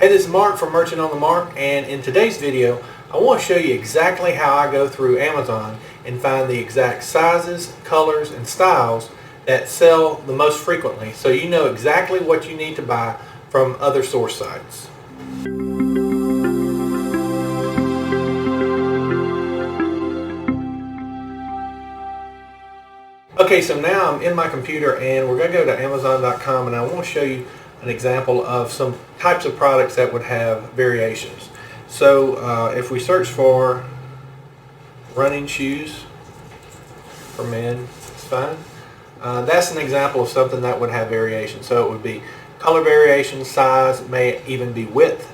Hey, this is Mark from Merchant on the Mark, and in today's video I want to show you exactly how I go through Amazon and find the exact sizes, colors, and styles that sell the most frequently, so you know exactly what you need to buy from other source sites. Okay, so now I'm in my computer and we're going to go to Amazon.com, and I want to show you an example of some types of products that would have variations. So if we search for running shoes for men, it's fine. That's an example of something that would have variation. So it would be color variation, size, may even be width.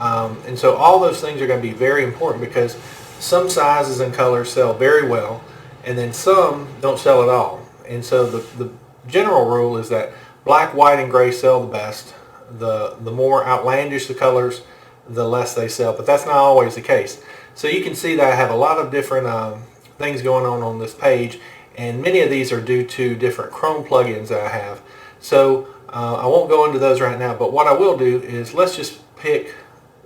And so all those things are going to be very important because some sizes and colors sell very well, and then some don't sell at all. And so the general rule is that black, white, and gray sell the best. The more outlandish the colors, the less they sell. But that's not always the case. So you can see that I have a lot of different things going on this page, and many of these are due to different Chrome plugins that I have. So I won't go into those right now, but what I will do is let's just pick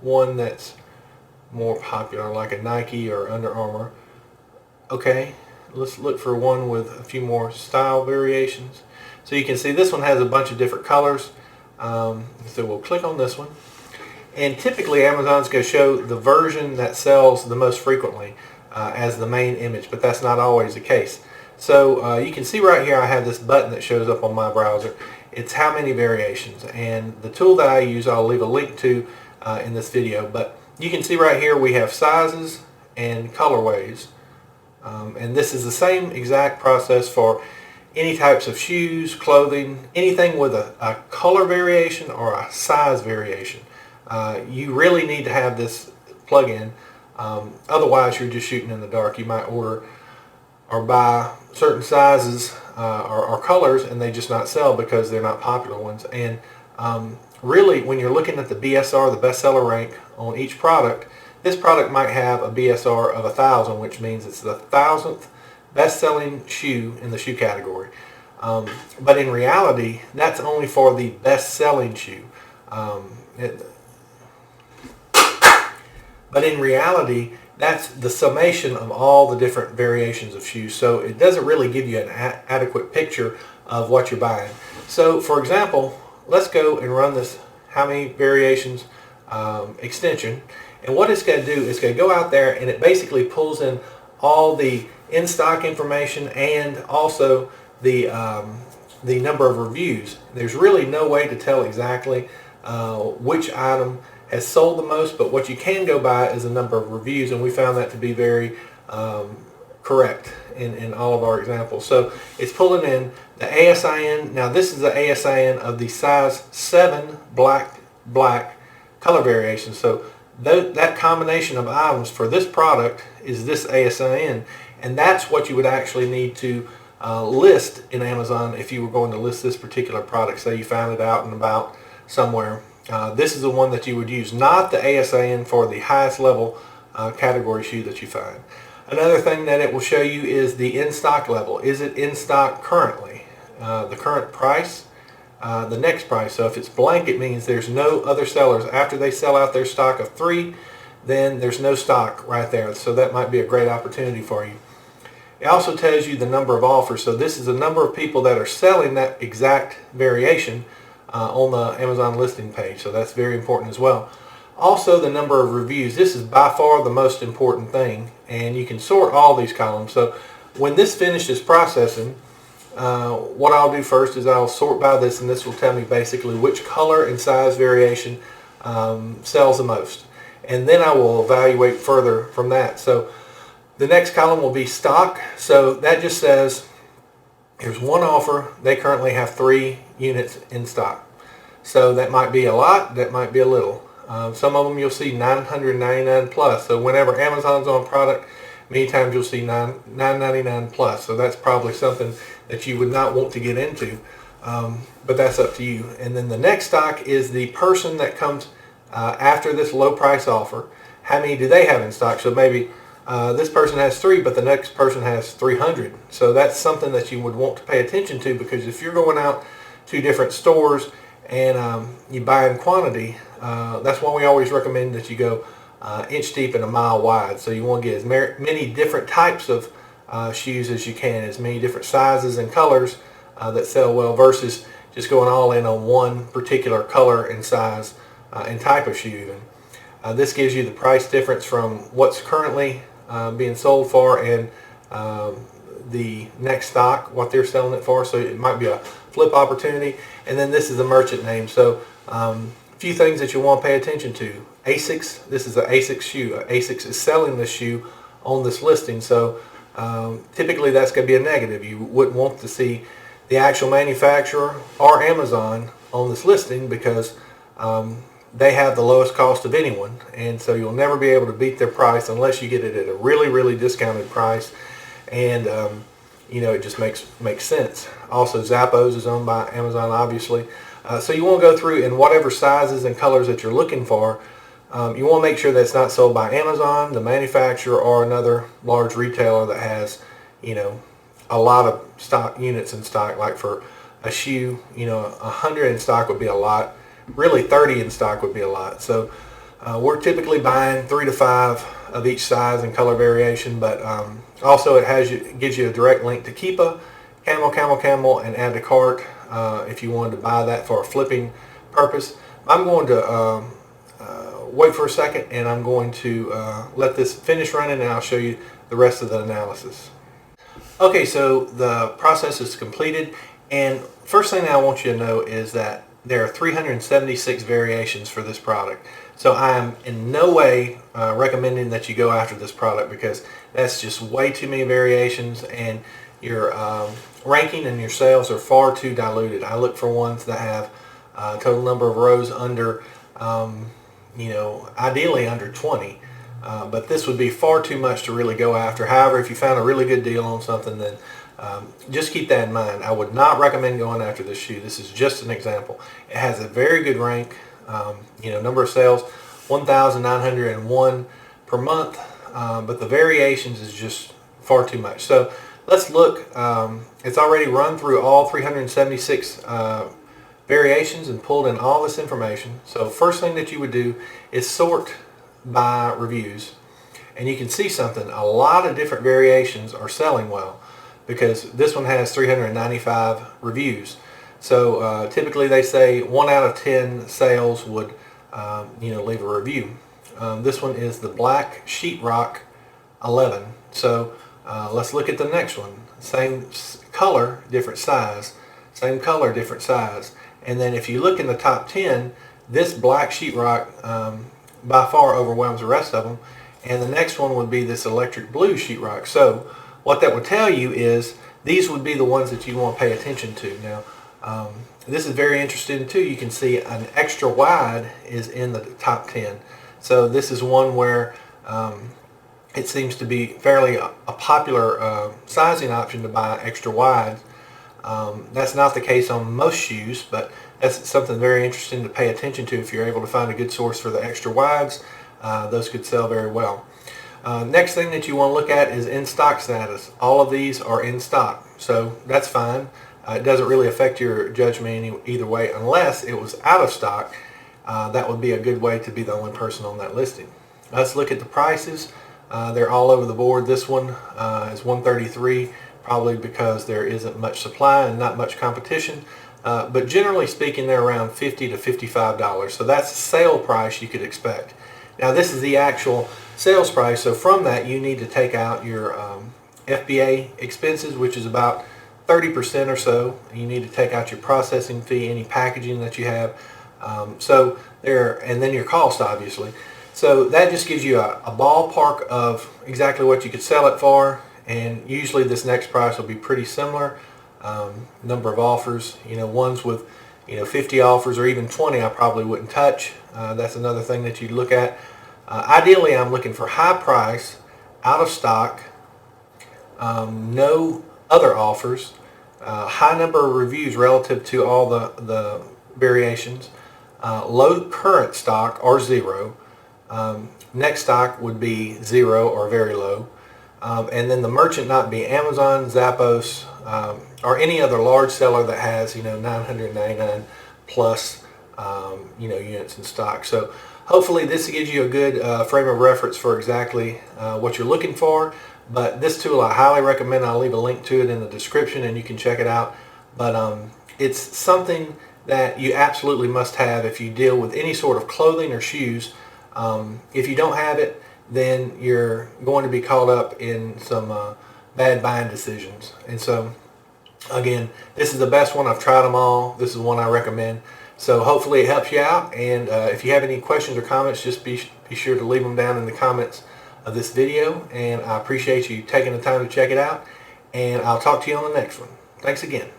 one that's more popular, like a Nike or Under Armour. Okay, let's look for one with a few more style variations. So you can see this one has a bunch of different colors. So we'll click on this one. And typically Amazon's going to show the version that sells the most frequently as the main image, but that's not always the case. So you can see right here I have this button that shows up on my browser. It's how many variations, and the tool that I use I'll leave a link to in this video. But you can see right here we have sizes and colorways, and this is the same exact process for any types of shoes, clothing, anything with a color variation or a size variation. You really need to have this plugin, otherwise you're just shooting in the dark. You might order or buy certain sizes or colors and they just not sell because they're not popular ones. And really, when you're looking at the BSR, the bestseller rank on each product, this product might have a BSR of 1,000, which means it's the 1,000th best-selling shoe in the shoe category. But in reality, that's only for the best-selling shoe. But in reality, that's the summation of all the different variations of shoes. So it doesn't really give you an adequate picture of what you're buying. So for example, let's go and run this how many variations extension. And what it's going to do is going to go out there and it basically pulls in all the in-stock information and also the number of reviews. There's really no way to tell exactly which item has sold the most, but what you can go by is the number of reviews, and we found that to be very correct in all of our examples. So it's pulling in the ASIN. Now this is the ASIN of the size 7 black color variation. So that combination of items for this product is this ASIN, and that's what you would actually need to list in Amazon if you were going to list this particular product. Say you found it out and about somewhere. This is the one that you would use, not the ASIN for the highest level category shoe that you find. Another thing that it will show you is the in-stock level. Is it in stock currently? The current price, the next price. So if it's blank, it means there's no other sellers. After they sell out their stock of 3, then there's no stock right there. So that might be a great opportunity for you. It also tells you the number of offers. So this is the number of people that are selling that exact variation on the Amazon listing page. So that's very important as well. Also the number of reviews. This is by far the most important thing, and you can sort all these columns. So when this finishes processing, what I'll do first is I'll sort by this, and this will tell me basically which color and size variation sells the most. And then I will evaluate further from that. So the next column will be stock. So that just says here's one offer. They currently have 3 units in stock. So that might be a lot, that might be a little. Some of them you'll see 999 plus. So whenever Amazon's on product, many times you'll see $9.99 plus. So that's probably something that you would not want to get into, but that's up to you. And then the next stock is the person that comes after this low price offer. How many do they have in stock? So maybe this person has 3, but the next person has 300. So that's something that you would want to pay attention to, because if you're going out to different stores and you buy in quantity, That's why we always recommend that you go inch deep and a mile wide. So you want to get as many different types of shoes as you can, as many different sizes and colors that sell well, versus just going all in on one particular color and size and type of shoe even. This gives you the price difference from what's currently being sold for and the next stock, what they're selling it for. So it might be a flip opportunity. And then this is the merchant name. So a few things that you want to pay attention to. ASICS, this is an ASICS shoe. ASICS is selling this shoe on this listing. So typically that's going to be a negative. You wouldn't want to see the actual manufacturer or Amazon on this listing, because they have the lowest cost of anyone, and so you'll never be able to beat their price unless you get it at a really discounted price. And you know, it just makes sense. Also, Zappos is owned by Amazon, obviously. So you want to go through in whatever sizes and colors that you're looking for. You want to make sure that it's not sold by Amazon, the manufacturer, or another large retailer that has, you know, a lot of stock units in stock. Like for a shoe, you know, 100 in stock would be a lot. Really, 30 in stock would be a lot. So we're typically buying 3 to 5 of each size and color variation, but also it gives you a direct link to Keepa, Camel, and add to cart if you wanted to buy that for a flipping purpose. I'm going to wait for a second, and I'm going to let this finish running, and I'll show you the rest of the analysis. Okay, so the process is completed, and first thing that I want you to know is that there are 376 variations for this product. So I'm in no way recommending that you go after this product, because that's just way too many variations, and your ranking and your sales are far too diluted. I look for ones that have a total number of rows under, you know, ideally under 20. But this would be far too much to really go after. However, if you found a really good deal on something, then just keep that in mind. I would not recommend going after this shoe. This is just an example. It has a very good rank. You know, number of sales, 1,901 per month, but the variations is just far too much. So let's look. It's already run through all 376 variations and pulled in all this information. So first thing that you would do is sort by reviews, and you can see something. A lot of different variations are selling well, because this one has 395 reviews. So typically they say 1 out of 10 sales would you know, leave a review. This one is the Black Sheetrock 11. So let's look at the next one. Same color, different size. Same color, different size. And then if you look in the top 10, this Black Sheetrock by far overwhelms the rest of them. And the next one would be this Electric Blue Sheetrock. So what that would tell you is these would be the ones that you want to pay attention to. Now, this is very interesting too. You can see an extra wide is in the top 10. So this is one where it seems to be fairly a popular sizing option to buy extra wide. That's not the case on most shoes, but that's something very interesting to pay attention to. If you're able to find a good source for the extra wides, those could sell very well. Next thing that you want to look at is in-stock status. All of these are in stock, so that's fine. It doesn't really affect your judgment either way, unless it was out of stock. That would be a good way to be the only person on that listing. Let's look at the prices. They're all over the board. This one is $133, probably because there isn't much supply and not much competition. But generally speaking, they're around $50 to $55. So that's the sale price you could expect. Now this is the actual sales price. So from that, you need to take out your FBA expenses, which is about 30% or so. You need to take out your processing fee, any packaging that you have. And then your cost, obviously. So that just gives you a ballpark of exactly what you could sell it for. And usually this next price will be pretty similar. Number of offers, you know, ones with, you know, 50 offers or even 20, I probably wouldn't touch. That's another thing that you look at. Ideally, I'm looking for high price, out of stock, no other offers, high number of reviews relative to all the variations, low current stock or zero. Next stock would be zero or very low. And then the merchant not be Amazon, Zappos, or any other large seller that has, you know, 999 plus units in stock. So hopefully this gives you a good frame of reference for exactly what you're looking for. But this tool I highly recommend. I'll leave a link to it in the description and you can check it out. But it's something that you absolutely must have if you deal with any sort of clothing or shoes. If you don't have it, then you're going to be caught up in some bad buying decisions. And so again, this is the best one. I've tried them all. This is one I recommend. So hopefully it helps you out. And if you have any questions or comments, just be sure to leave them down in the comments of this video. And I appreciate you taking the time to check it out. And I'll talk to you on the next one. Thanks again.